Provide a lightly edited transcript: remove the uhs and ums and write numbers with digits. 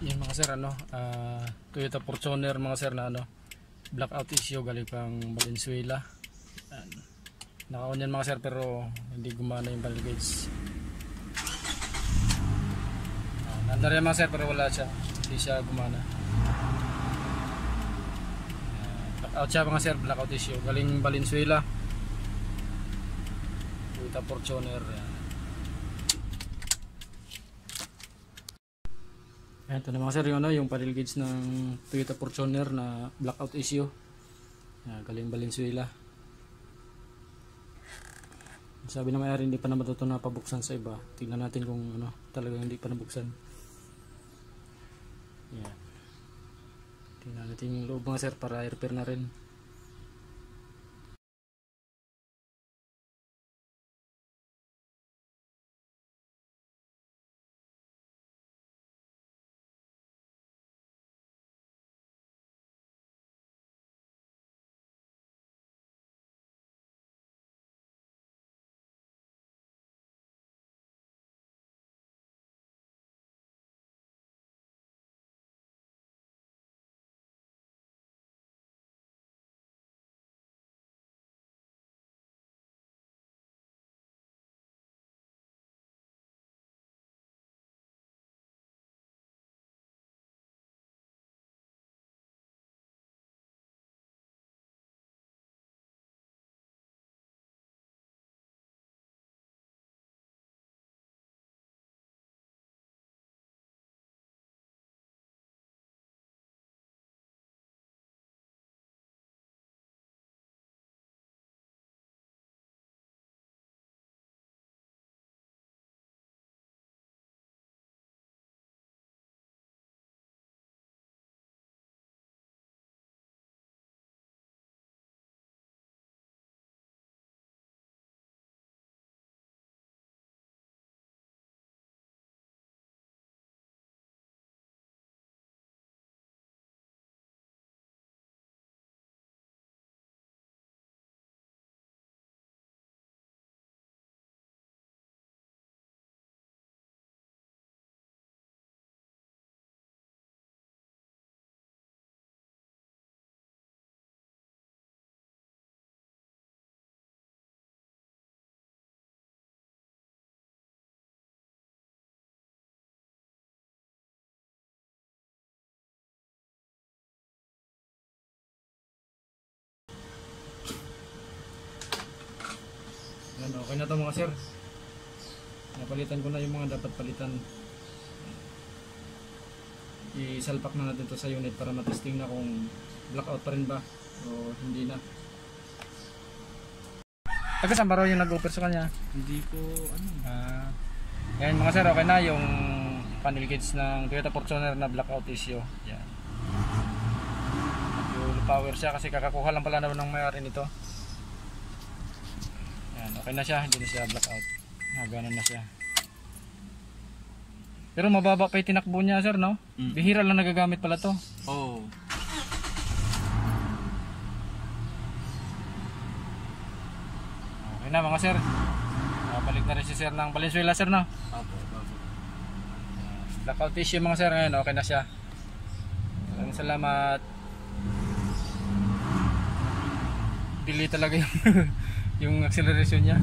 Yun mga sir, Toyota Fortuner mga sir na blackout issue galing pang Valenzuela. Naka-on yan mga sir pero hindi gumana yung valve gauge. Nandar yan mga sir pero wala siya, hindi siya gumana. Blackout siya mga sir, blackout issue galing Valenzuela. Toyota Fortuner. Ito na mga sir yung valve gauge ng Toyota Fortuner na blackout issue. Galing Valenzuela. Sabi na may-ari hindi pa naman ito napabuksan sa iba. Tingnan natin kung talagang hindi pa nabuksan. Yan. Tingnan natin yung loob mga sir para i-repair na rin. Yan, okay na to mga sir. Napalitan ko na yung mga dapat palitan. Isalpak na natin to sa unit para matesting na kung blackout pa rin ba o hindi na. Taga saan ba raw yung nag-offer sa kanya? Hindi ko Yan mga sir, okay na yung panel gauge ng Toyota Fortuner na blackout issue. Yan. Full power siya kasi kakakuha lang pala naman ng may-ari nito. Yan, okay na siya, hindi na siya blackout. Gano'n na siya. Pero mababa pa yung tinakbo niya sir, no? Bihira lang nagagamit pala to. Oo. Okay na mga sir. Balik na rin si sir ng Valenzuela sir, no? Opo. Blackout issue mga sir, ngayon okay na siya. Maraming salamat. Delay talaga yung yung acceleration niya.